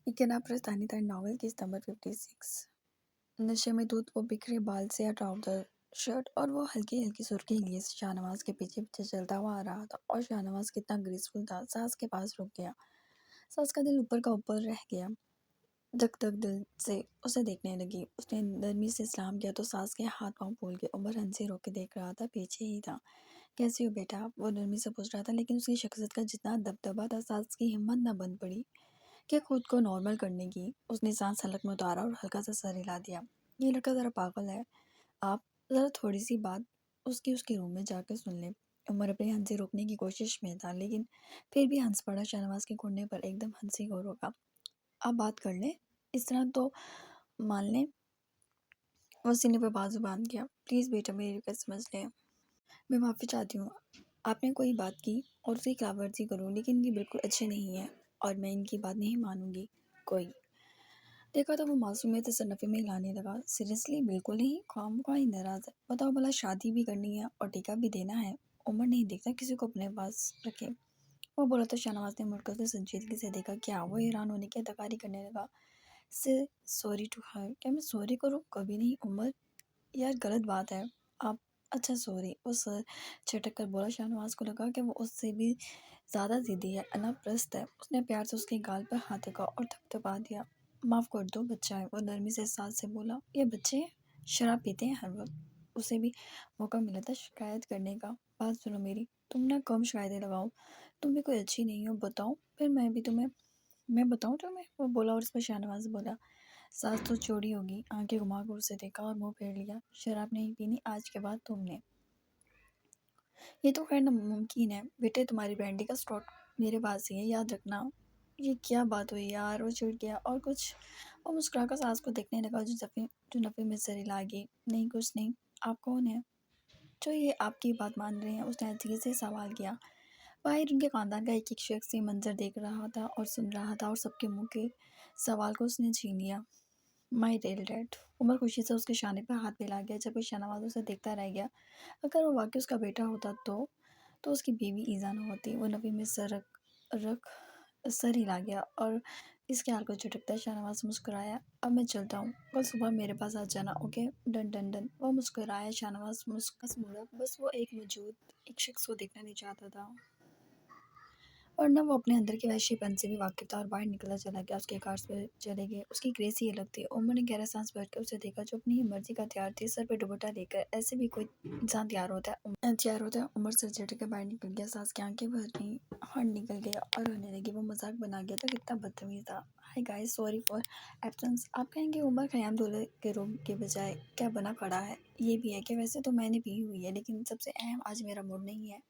ये किताब राजस्थानी था नॉवल केस नंबर 56। नशे में धुत वो बिखरे बाल से ट्राउजर शर्ट और वो हल्की हल्की सुर्खी लिए शाहनवाज के पीछे पीछे चलता हुआ आ रहा था। और शाहनवाज कितना ग्रेसफुल था, सास के पास रुक गया। सास का दिल ऊपर का ऊपर रह गया। धक धक दिल से उसे देखने लगी। उसने नरमी से सलाम किया तो सास के हाथ पांव फूल गए। उमर हंसी रोक के देख रहा था, पीछे ही था। कैसी हो बेटा, वो नरमी से पूछ रहा था, लेकिन उसकी शख्सियत का जितना दबदबा था, सास की हिम्मत न बन पड़ी कि खुद को नॉर्मल करने की। उसने सांस हलक में उतारा और हल्का सा सर हिला दिया। ये लड़का ज़रा पागल है, आप ज़रा थोड़ी सी बात उसकी उसके रूम में जाकर सुन लें। उमर अपनी हंसी रोकने की कोशिश में था, लेकिन फिर भी हंस पड़ा। शाहनवाज के घुटने पर एकदम हंसी को रोका। आप बात कर लें, इस तरह तो मान लें। वो सीने पर बाजू बांध गया। प्लीज़ बेटा, मेरी रिक्वेस्ट समझ लें। मैं माफ़ी चाहती हूँ, आपने कोई बात की और उसकी खिलाफवर्जी करूँ, लेकिन ये बिल्कुल अच्छे नहीं है और मैं इनकी बात नहीं मानूंगी। कोई देखा तो वो मासूमियत से नफ़े में हिलाने लगा। सीरियसली बिल्कुल नहीं, खामखा ही नाराज़ है। बताओ भला, शादी भी करनी है और टीका भी देना है। उम्र नहीं देखता किसी को अपने पास रखे। वो बोला तो शाहनवाज ने मुड़कर उसे संजीदगी से देखा। क्या? वो हैरान होने की अदाकारी करने लगा। से सॉरी टू हर, क्या मैं सॉरी करूँ? कभी नहीं उम्र, यार गलत बात है। आप अच्छा सॉरी, वो सर झटक कर बोला। शाहनवाज को लगा कि वो उससे भी ज़्यादा ज़िद्दी है, अनाप्रस्त है। उसने प्यार से उसके गाल पर हाथ रखा और थपथपा दिया। माफ़ कर दो, बच्चा है। वो नरमी से सास से बोला। ये बच्चे हैं, शराब पीते हैं हर वक्त। उसे भी मौका मिला था शिकायत करने का। बात सुनो मेरी, तुम ना कम शिकायतें लगाओ। तुम भी कोई अच्छी नहीं हो, बताओ फिर मैं बताऊँ तुम्हें, वो बोला। और इस पर शाहनवाज बोला, सास तो चौड़ी होगी। आंखें घुमाकर उसे देखा और मुंह फेर लिया। शराब नहीं पीनी आज के बाद तुमने। ये तो खैर नामुमकिन है बेटे, तुम्हारी ब्रांडी का स्टॉक मेरे पास ही है, याद रखना। ये क्या बात हुई यार, वो चिढ़ गया और कुछ और मुस्कुराकर सास को देखने लगा, जो नफे में सर हिला गई। नहीं कुछ नहीं। आप कौन है जो ये आपकी बात मान रहे हैं? उसने अजीब से सवाल किया। बाहर उनके खानदान का एक एक शख्स ये मंजर देख रहा था और सुन रहा था, और सबके मुंह के सवाल को उसने छीन लिया। My real dad. उमर खुशी से उसके शाने पर हाथ फैला गया, जबकि शाहनवाज उसे देखता रह गया। अगर वो वाकई उसका बेटा होता तो उसकी बीवी ईज़ा न होती। वो नफ़ी में रख सर हिला गया और इसके हाल को झटकता शाहनवाज मुस्कुराया। अब मैं चलता हूँ, कल सुबह मेरे पास आ जाना, ओके? Done done done. वो मुस्कुराया। शाहनवाज मुस्कस मुड़ा। बस वो एक शख्स को देखना नहीं चाहता था, और ना वो अपने अंदर के वहशीपन से भी वाकिफ था। और बाहर निकला चला गया। उसके कार्स पे चले गए। उसकी ग्रेस ही अलग थी। उमर ने गहरा सांस भर के उसे देखा, जो अपनी ही मर्जी का तैयार थी, सर पे दुपट्टा लेकर। ऐसे भी कोई इंसान तैयार होता है। उमर से झटक के बाहर निकल गया। सास की आंखें भर गईं, हर निकल गया और रोने लगी। वो मजाक बना गया था, कितना बदतमीज था। Hi guys, sorry for absence. आप कहेंगे उमर खयाम दूल्हे के रूम के बजाय क्या बना खड़ा है? ये भी है कि वैसे तो मैंने पी हुई है, लेकिन सबसे अहम, आज मेरा मूड नहीं है।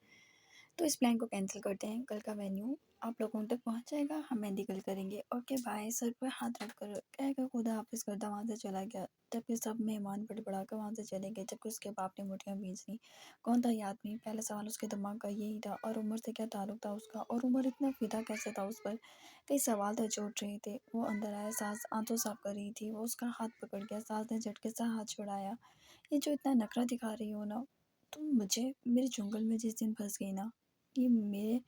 तो इस प्लान को कैंसिल करते हैं। कल का वेन्यू आप लोगों तक पहुंच जाएगा, हम मेहंदी कल करेंगे। Okay bye. सर पर हाथ रख कर कहकर खुदा हाफिज करता वहाँ से चला गया। जबकि सब मेहमान बड़बड़ा कर वहाँ से चले गए। जबकि उसके बाप ने मुठियाँ भींच ली। कौन था ये आदमी? पहला सवाल उसके दिमाग का यही था। और उमर से क्या ताल्लुक था उसका? और उमर इतना फिदा कैसे था उस पर? कई सवाल थे जो उठ रहे थे। वो अंदर आया। सास आंसू साफ कर रही थी। वो उसका हाथ पकड़ गया। सास ने झटके से हाथ छुड़ाया। ये जो इतना नखरा दिखा रही हो ना तुम मुझे, मेरे जंगल में जिस दिन फंस गई ना, ये मेरे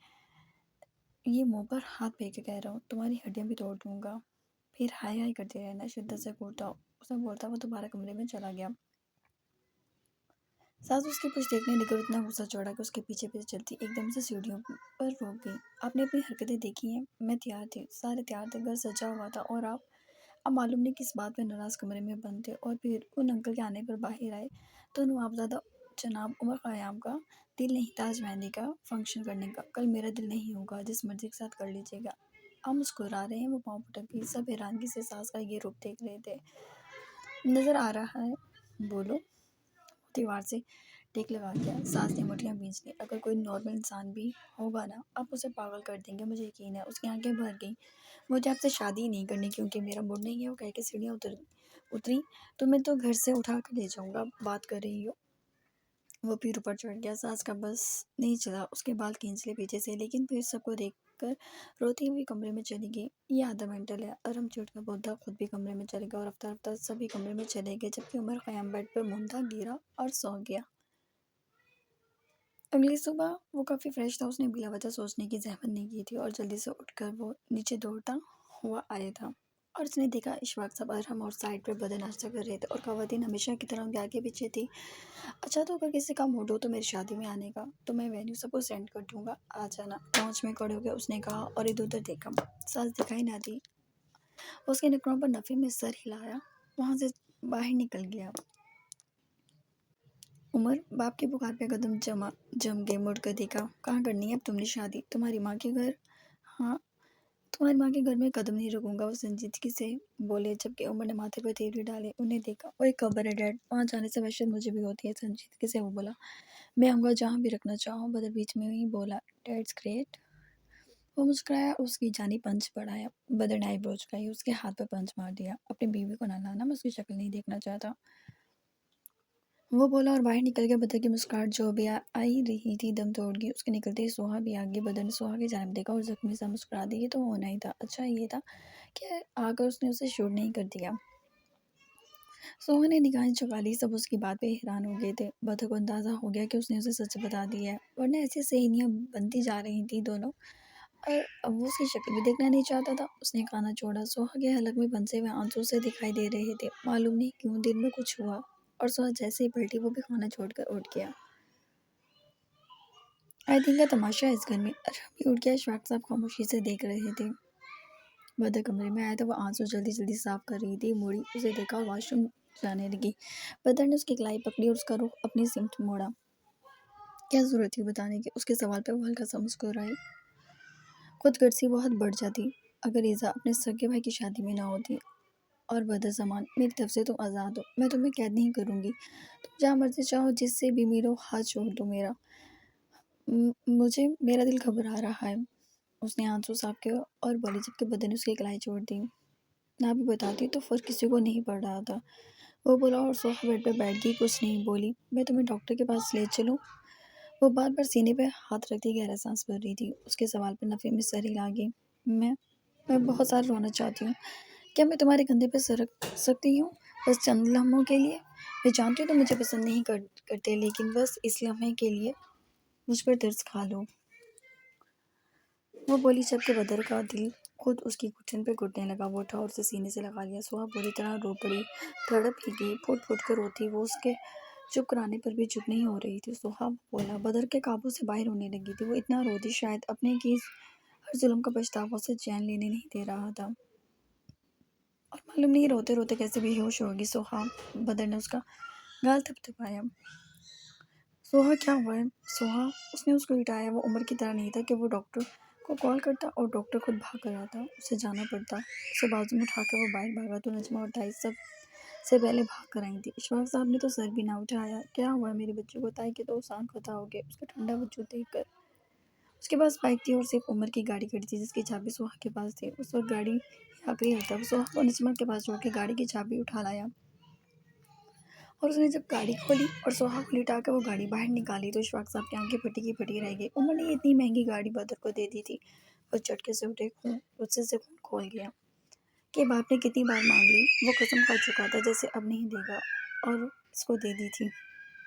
ये मुंह पर हाथ फेर के कह रहा हूँ, तुम्हारी हड्डियां भी तोड़ दूंगा। फिर हाय हाय करते रहना। शिद्दत से घूरता उसे बोलता वो दोबारा कमरे में चला गया। सास उसकी कुछ देखने लगी और इतना गुस्सा चढ़ा कि उसके पीछे पीछे चलती एकदम से सीढ़ियों पर रुक गई। आपने अपनी हरकतें देखी हैं? मैं तैयार थी, सारे तैयार थे, घर सजा हुआ था, और आप अब मालूम नहीं किस बात में नाराज कमरे में बंद थे। और फिर उन अंकल के आने पर बाहर आए तो नवाबजादा जनाब उमर ख़याम का दिल नहीं था आज मेहंदी का फंक्शन करने का। कल मेरा दिल नहीं होगा, जिस मर्जी के साथ कर लीजिएगा। आप मुस्कुरा रहे हैं? वो पाँव पटक गई। सब हैरानगी से सास का ये रूप देख रहे थे। नज़र आ रहा है, बोलो। दीवार से टेक लगा गया। सास ने मुठियाँ भींच ली। अगर कोई नॉर्मल इंसान भी होगा ना, आप उसे पागल कर देंगे, मुझे यकीन है। उसकी आंखें भर गईं। मुझे आपसे शादी ही नहीं करनी, क्योंकि मेरा मूड नहीं है। वो कह के सीढ़ियाँ उतरी। तो मैं तो घर से उठा कर ले जाऊंगा, बात कर रही हो? वो फिर ऊपर चढ़ गया। सास का बस नहीं चला। उसके बाल खींच लिए पीछे से, लेकिन फिर सबको देख कर रोती हुई कमरे में चली गई। ये आधा मेंटल है। अरम चिढ़ का बुद्धा खुद भी कमरे में चले गया और रफ्तार रफ्तार सभी कमरे में चले गए, जबकि उमर खयाम बेड पर मुंधा गिरा और सो गया। अगली सुबह वो काफ़ी फ्रेश था। उसने बिला वजह सोचने की ज़हमत नहीं की थी और जल्दी से उठकर वो नीचे दौड़ता ہوا آیا تھا اور اس نے دیکھا اشفاق صاحب ارحم اور سائڈ پہ بدن ناشتہ کر رہے تھے اور خواتین ہمیشہ کی طرح ان کے آگے پیچھے تھی۔ اچھا تو اگر کسی کا موڈ ہو تو میری شادی میں آنے کا تو میں وینیو سب کو سینڈ کر دوں گا، آ جانا۔ لانچ میں کھڑے ہو کے اس نے کہا اور ادھر ادھر دیکھا، سانس دکھائی نہ دی۔ اس کے نکڑوں پر نفی میں سر ہلایا، وہاں سے باہر نکل گیا۔ عمر باپ کے پکار پہ قدم جم گئے، مڑ کر دیکھا، کہاں کرنی ہے اب تم نے شادی؟ تمہاری ماں کے گھر؟ ہاں، تمہاری ماں کے گھر میں قدم نہیں رکوں گا، وہ سنجیدگی سے بولے، جبکہ عمر نے ماتھے پر تیوری ڈالے انہیں دیکھا۔ وہ ایک قبر ہے ڈیڈ، وہاں جانے سے وحشت مجھے بھی ہوتی ہے، سنجیدگی سے وہ بولا۔ میں آؤں گا جہاں بھی رکھنا چاہوں، بدر بیچ میں ہی بولا۔ That's great. وہ مسکرایا اور اس کی جانب پنچ بڑھایا۔ بدر نے آئی برو جھکائی، اس کے ہاتھ پر پنچ مار دیا۔ اپنی بیوی کو نہ لانا، میں اس کی شکل نہیں دیکھنا چاہتا، وہ بولا اور باہر نکل گیا۔ بدر کی مسکراہٹ جو بھی آئی رہی تھی دم توڑ گئی۔ اس کے نکلتے ہی سوہا بھی آ گئی۔ بدر نے سوہا کی جانب دیکھا اور زخمی سا مسکرا دی۔ یہ تو ہونا ہی تھا۔ اچھا یہ تھا کہ آ کر اس نے اسے شوٹ نہیں کر دیا۔ سوہا نے نگاہیں جھکا لی، سب اس کی بات پہ حیران ہو گئے تھے۔ بدر کو اندازہ ہو گیا کہ اس نے اسے سچ بتا دیا ہے، ورنہ ایسی سہیلیاں بنتی جا رہی تھیں دونوں، اور اب وہ اس کی شکل بھی دیکھنا نہیں چاہتا تھا۔ اس نے کھانا چھوڑا، سوہا کے حلق میں بنسے ہوئے آنسو سے دکھائی دے رہے تھے۔ معلوم نہیں کیوں دل میں کچھ ہوا اور سوہا جیسے ہی پلٹی وہ بھی کھانا چھوڑ کر اٹھ گیا۔ آئی تھنک کا تماشا ہے اس گھر میں۔ ارحم بھی اٹھ گیا، اشفاق صاحب خاموشی سے دیکھ رہے تھے۔ بدر کمرے میں آیا تو وہ آنسو جلدی جلدی صاف کر رہی تھی، مڑی اسے دیکھا اور واش روم جانے لگی۔ بدر نے اس کی کلائی پکڑی اور اس کا رخ اپنی سمت موڑا۔ کیا ضرورت تھی بتانے کی؟ اس کے سوال پہ وہ ہلکا سا مسکرائی۔ خود غرضی بہت بڑھ جاتی اگر ایزا اپنے سگے بھائی کی شادی میں نہ ہوتی۔ اور بدر زمان، میری طرف سے تم آزاد ہو، میں تمہیں قید نہیں کروں گی، تم جہاں مرضی چاہو جس سے بھی ملو، ہاتھ چھوڑ دو میرا، مجھے میرا دل گھبرا رہا ہے۔ اس نے آنسو صاف کیا اور بولی، جبکہ بدر نے اس کی کلائی چھوڑ دی۔ نہ بھی بتاتی تو فرق کسی کو نہیں پڑ رہا تھا، وہ بولا، اور سوہا بیڈ پہ بیٹھ گئی، کچھ نہیں بولی۔ میں تمہیں ڈاکٹر کے پاس لے چلوں؟ وہ بار بار سینے پہ ہاتھ رکھتی گہرا سانس بھر رہی تھی۔ اس کے سوال پہ نفی میں سر ہلا گئی۔ میں بہت سارا رونا چاہتی ہوں، کیا میں تمہارے کندھے پہ سر رکھ سکتی ہوں بس چند لمحوں کے لیے؟ میں جانتی ہوں تم مجھے پسند نہیں کرتے، لیکن بس اس لمحے کے لیے مجھ پر ترس کھا لو، وہ بولی، جبکہ بدر کا دل خود اس کی گھٹن پہ گھٹنے لگا۔ وہ اٹھا اور اسے سینے سے لگا لیا۔ سوہا بری طرح رو پڑی، تڑپ ہی گئی، پھوٹ پھوٹ کر روتی۔ وہ اس کے چپ کرانے پر بھی چپ نہیں ہو رہی تھی۔ سوہا بولا، بدر کے قابو سے باہر ہونے لگی تھی، وہ اتنا روتی شاید اپنے کی ہر ظلم کا پچھتاوا اسے چین لینے نہیں دے رہا تھا، اور معلوم نہیں روتے روتے کیسے بے ہوش ہوگی۔ سوہا، بدر نے اس کا گال تھپ تھپایا۔ سوہا کیا ہوا ہے؟ سوہا، اس نے اس کو اٹھایا۔ وہ عمر کی طرح نہیں تھا کہ وہ ڈاکٹر کو کال کرتا اور ڈاکٹر خود بھاگ کر آتا، اسے جانا پڑتا۔ اسے بازو میں اٹھا کر وہ باہر بھاگا تو نجمہ اور تائی سب سے پہلے بھاگ کر آئی تھی۔ اشفاق صاحب نے تو سر بھی نہ اٹھایا۔ کیا ہوا ہے میری بچی کو؟ تائی کے تو سانگ خطا ہو گئے۔ اس کا ٹھنڈا وجود دیکھ کر، اس کے پاس بائک تھی اور صرف عمر کی گاڑی کھڑی تھی جس کی چابی سوہا کے پاس تھی۔ اس وقت گاڑی آخری حل تھا۔ وہ سوہا کو نجمہ کے پاس چھوڑ کے گاڑی کی چابی اٹھا لایا، اور اس نے جب گاڑی کھولی اور سوہا کو لٹا کر وہ گاڑی باہر نکالی تو اشفاق صاحب کی آنکھیں پھٹی کی پھٹی رہ گئی۔ عمر نے یہ اتنی مہنگی گاڑی بدر کو دے دی تھی؟ وہ جھٹکے سے اٹھے، غصے سے خون کھول گیا کہ باپ نے کتنی بار مانگ لی، وہ قسم کھا چکا تھا جیسے اب نہیں دے گا، اور اس کو دے دی تھی۔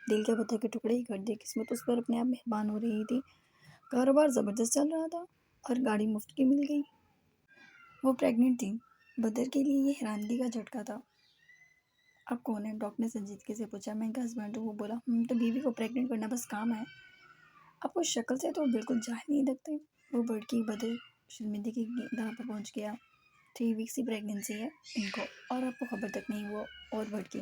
دل کے پتھر کے ٹکڑے ہی کر دیے۔ قسمت اس پر اپنے آپ مہربان ہو رہی تھی، کاروبار زبردست چل رہا تھا اور گاڑی مفت کی مل گئی۔ وہ پریگننٹ تھی۔ بدر کے لیے یہ حیرانگی کا جھٹکا تھا۔ آپ کون ہیں؟ ڈاکٹر نے سنجیدگی سے پوچھا۔ میں ان کا ہسبینڈ ہوں، وہ بولا۔ تو بیوی کو پریگننٹ کرنا بس کام ہے؟ آپ کو شکل سے تو بالکل جاہل نہیں لگتے، وہ بھڑکی۔ بدر شرمندگی کی انتہا پر پہنچ گیا۔ 3 ویکس کی پریگننسی ہے ان کو اور آپ کو خبر تک نہیں۔ وہ اور بھڑکی،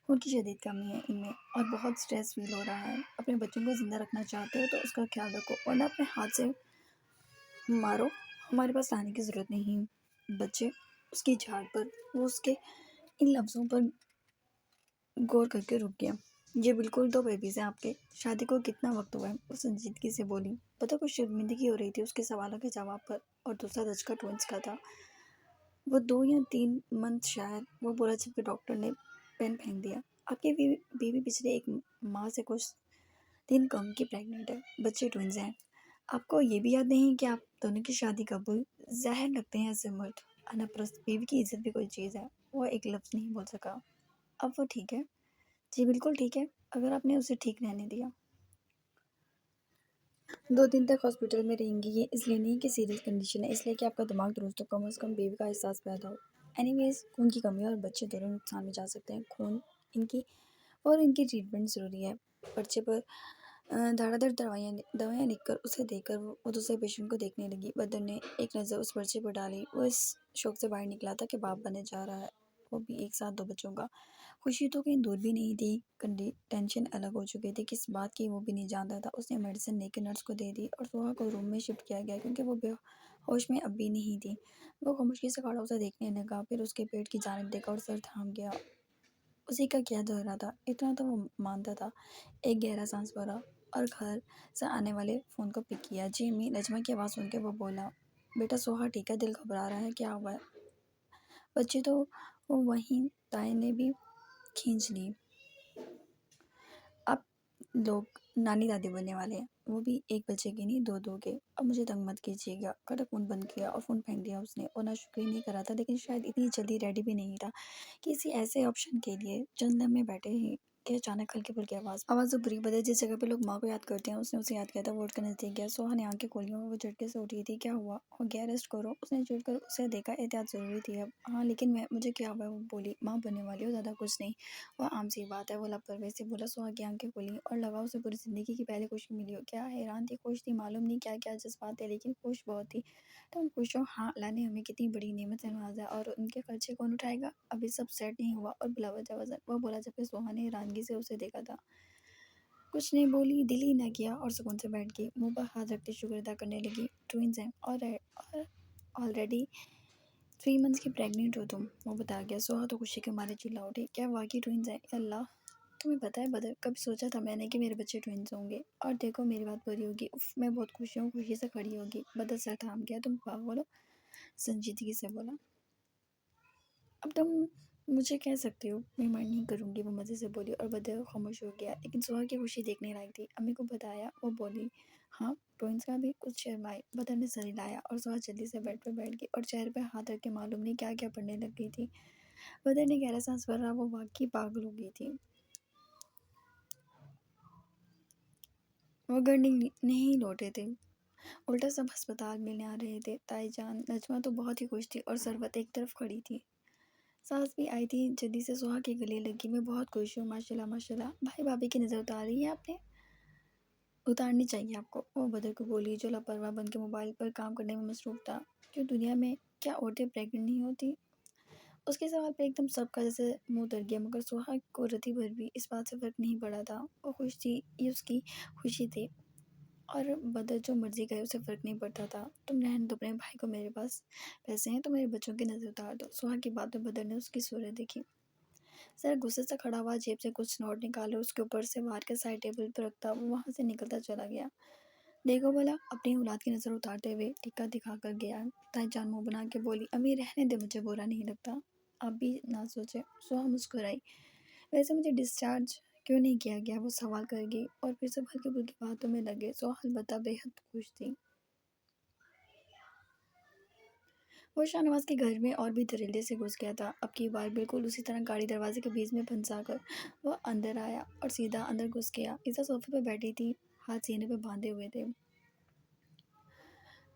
خون کی شدید کمی ہے ان میں اور بہت سٹریس فیل ہو رہا ہے۔ اپنے بچوں کو زندہ رکھنا چاہتے ہو تو اس کا خیال رکھو، ورنہ اپنے ہاتھ سے مارو، ہمارے پاس لانے کی ضرورت نہیں بچے۔ اس کی جھاڑ پر وہ اس کے ان لفظوں پر غور کر کے رک گیا۔ یہ بالکل 2 بیبیز ہیں آپ کے، شادی کو کتنا وقت ہوا ہے؟ وہ سنجیدگی سے بولی۔ پتہ کچھ شرمندگی ہو رہی تھی اس کے سوالوں کے جواب پر، اور دوسرا دھچکا ٹوئنس کا تھا۔ وہ 2 یا 3 منتھ شاید، وہ بولا، جبکہ ڈاکٹر نے پین پھینک دیا۔ آپ کی بیوی پچھلے 1 ماہ سے کچھ دن کم کی پریگننٹ ہے، بچے ٹوئنز ہیں۔ آپ کو یہ بھی یاد نہیں کہ آپ دونوں کی شادی کب ہوئی؟ ظاہر لگتے ہیں ایسے مرد، انا پرست۔ بیوی کی عزت بھی کوئی چیز ہے۔ وہ ایک لفظ نہیں بول سکا۔ اب وہ ٹھیک ہے؟ جی بالکل ٹھیک ہے، اگر آپ نے اسے ٹھیک رہنے دیا۔ 2 दिन तक हॉस्पिटल में रहेंगी। ये इसलिए नहीं कि सीरियस कंडीशन है, इसलिए कि आपका दिमाग दुरुस्त हो, कम से कम बेबी का एहसास पैदा हो। एनीवेज खून की कमी और बच्चे दोनों नुकसान में जा सकते हैं। खून इनकी और इनकी ट्रीटमेंट ज़रूरी है। पर्चे पर धड़ाधड़ दवाइयाँ लिखकर उसे देकर वो दूसरे पेशेंट को देखने लगी। बदर ने एक नज़र उस पर्चे पर डाली। वो इस शौक से बाहर निकला था कि बाप बनने जा रहा है, वो भी एक साथ 2 बच्चों का। खुशी तो कहीं दूर भी नहीं थी, टेंशन अलग हो चुकी थी, किस बात की वो भी नहीं जानता था। उसने मेडिसिन लेकर नर्स को दे दी और सुहा को रूम में शिफ्ट किया गया क्योंकि वो बेहोश में अब भी नहीं थी। वो खामोशी से खड़ा उसे देखने लगा, फिर उसके पेट की जानिब देखा और सर थाम गया। उसी का क्या दोहरा था, इतना तो वो मानता था। एक गहरा सांस भरा और घर से आने वाले फ़ोन को पिक किया। जी अम्मी, नजमा की आवाज़ सुन के वो बोला, बेटा सोहा ठीक है, दिल घबरा रहा है, क्या हुआ है? बच्ची तो वो वहीं ताए ने भी खींच ली। अब लोग नानी दादी बनने वाले हैं, वो भी एक बच्चे के नहीं, 2-2 के। अब मुझे तंग मत कीजिएगा। कड़क फ़ोन बंद किया और फ़ोन फेंक दिया उसने। वो नाशुक्री नहीं कर रहा था, लेकिन शायद इतनी जल्दी रेडी भी नहीं था किसी ऐसे ऑप्शन के लिए। चंद लम्हे बैठे ही कि अचानक हल्की फुल्की आवाज़ तो बुरी बदल। जिस जगह पे लोग माँ को याद करते हैं, उसने उसे याद किया था। वोट के नज़दीक गया। सोहा ने आंखें खोली और वो झटके से उठी थी। क्या हुआ? हो गया, रेस्ट करो। उसने चिढ़ कर उसे देखा। एहतियात ज़रूरी थी अब। हाँ लेकिन मुझे क्या हुआ? वो बोली। माँ बनने वाली हो, ज़्यादा कुछ नहीं। वह आम सी बात है, वो लापरवाही से बोला। सुहा की आंखें खुली और लगा उसे पूरी जिंदगी की पहली खुशी मिली हो। क्या हैरान थी, खुश थी, मालूम नहीं क्या क्या जज्बात थे, लेकिन खुश बहुत थी। तुम खुश हो? हाँ, अल्लाह ने हमें कितनी बड़ी नेमत से नवाजा, और उनके खर्चे कौन उठाएगा? अभी सब सेट नहीं हुआ। और बिला वजह वजह वह बोला, जबकि सुहा ने हैरानगी से उसे देखा था। कुछ नहीं बोली, दिल ही ना किया और सुकून से बैठ गई। मुंह पर हाथ रखते शुक्र अदा करने लगी। ट्विंस हैं और ऑलरेडी 3 मंथ्स की प्रेग्नेंट हो तुम, वो बता गया। सोहा तो खुशी के मारे चिल्ला उठी। क्या वाकई ट्विंस हैं? या अल्लाह, तुम्हें पता है बदर, कभी सोचा था मैंने कि मेरे बच्चे ट्विंस होंगे? और देखो मेरी बात पूरी होगी। उफ, मैं बहुत खुश हूँ। खुशी से खड़ी होगी। बदर सर थाम गया। तुम पागल हो? संजीदगी से बोला। अब तुम मुझे कह सकते हो, मैं माइंड नहीं करूँगी, वो मज़े से बोली। और बदर खामोश हो गया, लेकिन सुहा की खुशी देखने लायक थी। अम्मी को बताया? वो बोली। हाँ, ट्विंस का भी कुछ शर्माई। बदर ने सर हिलाया और सुहा जल्दी से बेड पर बैठ गई और चेहरे पर हाथ रख के मालूम नहीं क्या क्या पढ़ने लग गई थी। बदर ने गहरा सांस भरा। वो वाकई पागल हो गई थी। वो घर नहीं लौटे थे, उल्टा सब अस्पताल मिलने आ रहे थे। ताई जान नजमा तो बहुत ही खुश थी और सरबत एक तरफ खड़ी थी। सास भी आई थी, जल्दी से सुहा के गले लगी। मैं बहुत खुश हूँ, माशाल्लाह माशाल्लाह। भाई भाभी की नज़र उतारी है आपने? उतारनी चाहिए आपको, वो बदर को बोली, जो लापरवाह बन के मोबाइल पर काम करने में मसरूफ था। क्यों, दुनिया में क्या औरतें प्रेग्नेंट नहीं होती? उसके सवाल पे एकदम सबका जैसे मुंह तर गया, मगर सुहा को रति भर भी इस बात से फर्क नहीं पड़ा था। वो खुश थी, ये उसकी खुशी थी। और बदर जो मर्जी करे, उसे फ़र्क नहीं पड़ता था। तुम रहने दो अपने भाई को, मेरे पास पैसे हैं तो मेरे बच्चों की नज़र उतार दो। सुहा की बात में बदर ने उसकी सूरत देखी। सर गुस्से से खड़ा हुआ, जेब से कुछ नोट निकाले, उसके ऊपर से मार के साइड टेबल पर रखता वो वहाँ से निकलता चला गया। देखो भला, अपनी औलाद की नज़र उतारते हुए टिक्का दिखा कर गया। ताईजान मुँह बना के बोली, अम्मी रहने दे, मुझे बुरा नहीं लगता। आप भी ना सोचे। सुहा मुस्कुराई। वैसे मुझे डिस्चार्ज क्यों नहीं किया गया? वो सवाल कर गई और फिर सब हल्की फुल्की बातों में लगे। सुहा अलबत्ता बेहद खुश थी। वो शाहनवाज के घर में और भी दरिल्दे से घुस गया था। अब की बार बिल्कुल उसी तरह गाड़ी दरवाजे के बीच में फंसा कर वह अंदर आया और सीधा अंदर घुस गया। ईसा सोफे पर बैठी थी, हाथ सीने पे बांधे हुए थे।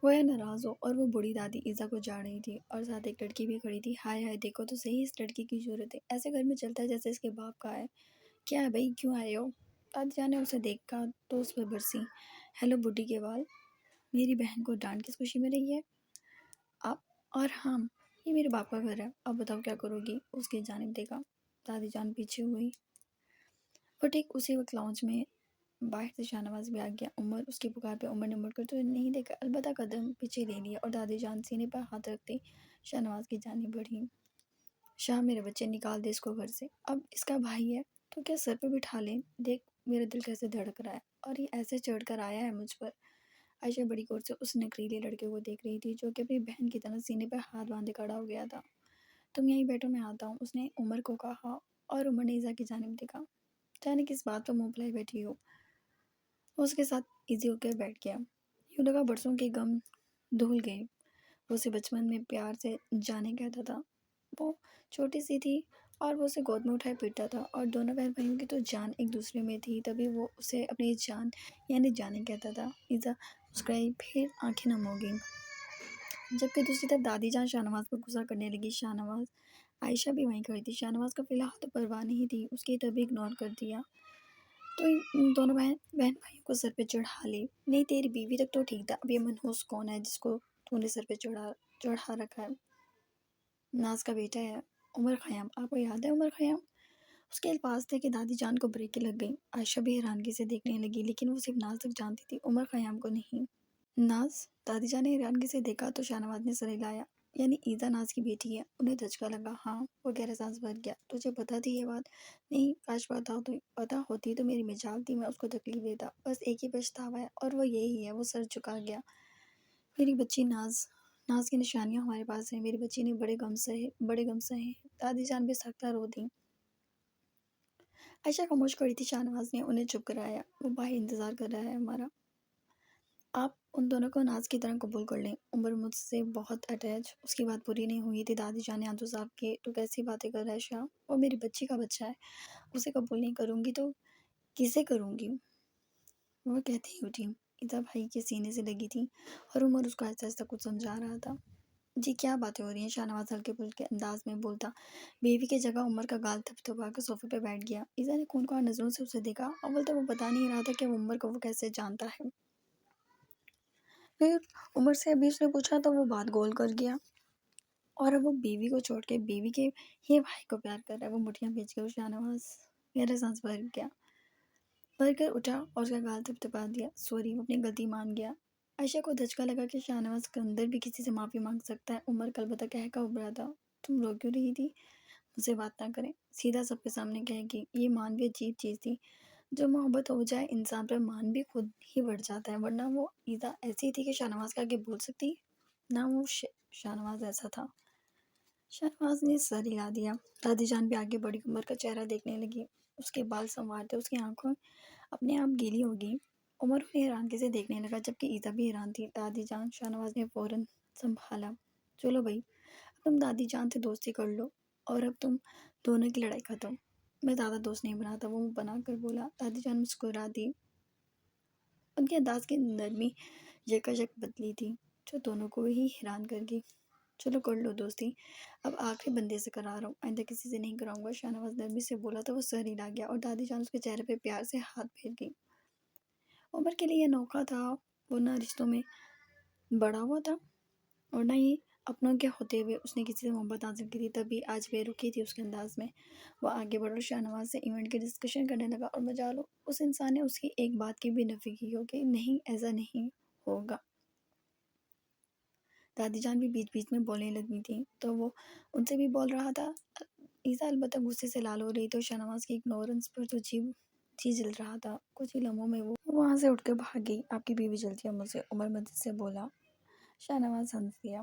वह नाराज़ हो और वो बूढ़ी दादी ईसा को जा रही थी और साथ एक लड़की भी खड़ी थी। हाय हाय, देखो तो सही, इस लड़की की जरूरत है। ऐसे घर में चलता है जैसे इसके बाप का है। क्या है भाई, क्यों आए हो? दादी ने उसे देखा तो उस पर बरसी। हेलो बुढ़ी के बाल, मेरी बहन को डांट किस खुशी में रही है आप? और हाँ, ये मेरे बाप का घर है, अब बताओ क्या करोगी? उसकी जानिब देखा। दादी जान पीछे हुई। वो ठीक उसी वक्त लॉन्च में बाहर से शाहनवाज भी आ गया। उमर, उसकी पुकार पे उमर ने मुड़कर तो नहीं देखा, अलबत्ता कदम पीछे ले लिया और दादी जान सीने पर हाथ रखते शाहनवाज की जानिब बढ़ी। शाह, मेरे बच्चे, निकाल दे इसको घर से। अब इसका भाई है तो क्या सर पे बिठा लें? देख मेरा दिल कैसे धड़क रहा है, और ये ऐसे चढ़ कर आया है मुझ पर। आयशा बड़ी गौर से उस नकरीले लड़के को देख रही थी, जो कि अपनी बहन की तरह सीने पर हाथ बांधे खड़ा हो गया था। तुम यहीं बैठो, मैं आता हूँ, उसने उमर को कहा। और उमर ने ईसा की जानिब देखा। जाने किस बात पर मुंह फुलाए बैठी हो? वो उसके साथ इजी होकर बैठ गया। यूं लगा बरसों के गम धुल गए। वो उसे बचपन में प्यार से जाने कहता था। वो छोटी सी थी اور وہ اسے گود میں اٹھائے پیٹتا تھا، اور دونوں بہن بھائیوں کی تو جان ایک دوسرے میں تھی، تبھی وہ اسے اپنی جان یعنی جانے کہتا تھا۔ ایزا مسکرائی، پھر آنکھیں نم ہو گئیں، جبکہ دوسری طرف دادی جان شاہ نواز پر غصہ کرنے لگی۔ شاہ نواز عائشہ بھی وہیں کھڑی تھی، شاہ نواز کا فی الحال تو پرواہ نہیں تھی، اس کی طرف بھی اگنور کر دیا تو ان دونوں بہن بھائیوں کو سر پہ چڑھا لی۔ نہیں تیری بیوی تک تو ٹھیک تھا، اب یہ منحوس کون ہے جس کو تو نے سر پہ چڑھا رکھا ہے؟ ناز کا بیٹا ہے، عمر خیام، آپ کو یاد ہے عمر خیام؟ اس کے الفاظ تھے کہ دادی جان کو بریکیں لگ گئیں۔ عائشہ بھی حیرانگی سے دیکھنے لگی، لیکن وہ صرف ناز تک جانتی تھی، عمر خیام کو نہیں۔ ناز، دادی جان نے حیرانگی سے دیکھا تو شاہ نواز نے سر ہلایا۔ یعنی ایزا ناز کی بیٹی ہے؟ انہیں دھچکا لگا۔ ہاں، وہ گہرا سانس بھر گیا۔ تجھے پتا تھی یہ بات؟ نہیں، کاش پتا ہوتی تو میری مجال تھی، میں اس کو تکلیف دیتا۔ بس ایک ہی پچھتاوا ہے اور وہ یہی ہے۔ وہ سر جھکا گیا۔ میری بچی ناز، ناز کی نشانیاں ہمارے پاس ہیں، میری بچی نے بڑے غم سہے ہیں۔ دادی جان بھی سختہ رو دیں۔ عائشہ خاموش کھڑی تھی، شاہ نواز نے انہیں چپ کرایا۔ وہ باہر انتظار کر رہا ہے ہمارا، آپ ان دونوں کو ناز کی طرح قبول کر لیں۔ عمر مجھ سے بہت اٹیچ، اس کی بات پوری نہیں ہوئی تھی، دادی جان نے آنسو صاف کیے۔ تو کیسی باتیں کر رہا ہے شاہ؟ وہ میری بچی کا بچہ ہے، اسے قبول نہیں کروں گی تو کسے کروں گی؟ وہ کہتے ہی اٹھی۔ ایزا بھائی کے سینے سے لگی تھی اور عمر اس کو آہستہ آہستہ کچھ سمجھا رہا تھا۔ جی کیا باتیں ہو رہی ہیں؟ شاہ نواز ہلکے پھلکے انداز میں بولتا۔ بیوی کی جگہ عمر کا گال تھپتھپا کر صوفے پہ بیٹھ گیا۔ ایزا نے خونخوار نظروں سے اسے دیکھا۔ اول تو وہ بتا نہیں رہا تھا کہ وہ عمر کو وہ کیسے جانتا ہے، پھر عمر سے ابھی اس نے پوچھا تو وہ بات گول کر گیا، اور اب وہ بیوی کو چھوڑ کے بیوی کے ہی بھائی کو پیار کر رہا ہے۔ وہ مٹھیاں بھیج گیا۔ شاہ نواز گہرا سانس بھر کر اٹھا اور اس کا گال تھپتھپا دیا۔ سوری، وہ اپنی غلطی مان گیا۔ عائشہ کو دھچکا لگا کہ شاہ نواز کے اندر بھی کسی سے معافی مانگ سکتا ہے۔ عمر کا البتہ کہہ کا ابھرا تھا۔ تم رو کیوں رہی تھی؟ مجھ سے بات نہ کریں، سیدھا سب کے سامنے کہے گی۔ یہ مان بھی عجیب چیز تھی، جو محبت ہو جائے انسان پر مان بھی خود ہی بڑھ جاتا ہے، ورنہ وہ ایزا ایسی تھی کہ شاہ نواز کا آگے بول سکتی؟ نہ وہ شاہ نواز ایسا تھا۔ شاہ نواز نے سر ہلا دیا۔ دادی جان بھی آگے بڑی، عمر کا چہرہ دیکھنے لگی، اس کے بال سنوارتے اس کی آنکھوں اپنے آپ گیلی ہو گئی۔ عمر انہیں حیرانگی سے دیکھنے لگا، جبکہ ایزا بھی حیران تھی۔ دادی جان، شاہ نواز نے فوراً سنبھالا۔ چلو بھائی، اب تم دادی جان سے دوستی کر لو اور اب تم دونوں کی لڑائی ختم۔ میں زیادہ دوست نہیں بناتا، وہ منہ بنا کر بولا۔ دادی جان مسکرا دی، ان کے انداز کی نرمی یکایک بدلی تھی، جو دونوں کو ہی حیران کر گئی۔ چلو کر لو دوستی، اب آخری بندے سے کرا رہا ہوں، آئندہ کسی سے نہیں کراؤں گا۔ شاہ نواز نرمی سے بولا تو وہ سر ہلا گیا، اور دادی جان اس کے چہرے پہ پیار سے ہاتھ پھیر گئی۔ عمر کے لیے یہ انوکھا تھا، وہ نہ رشتوں میں بڑا ہوا تھا اور نہ ہی اپنوں کے ہوتے ہوئے اس نے کسی سے محبت حاصل کی تھی، تبھی آج بے رخی تھی اس کے انداز میں۔ وہ آگے بڑھ اور شاہ نواز سے ایونٹ کی ڈسکشن کرنے لگا، اور بجا لو اس انسان نے اس کی ایک بات کی بھی نفی کی ہو کہ نہیں ایسا نہیں ہوگا۔ دادی جان بھی بیچ بیچ میں بولنے لگی تھی تو وہ ان سے بھی بول رہا تھا۔ ایزا البتہ غصے سے لال ہو رہی تو شاہ نواز کی اگنورنس پر تو جی جل رہا تھا۔ کچھ ہی لمحوں میں وہ وہاں سے اٹھ کر بھاگ گئی۔ آپ کی بیوی جلتی ہے مجھ سے، عمر مدد سے بولا۔ شاہ نواز ہنس دیا۔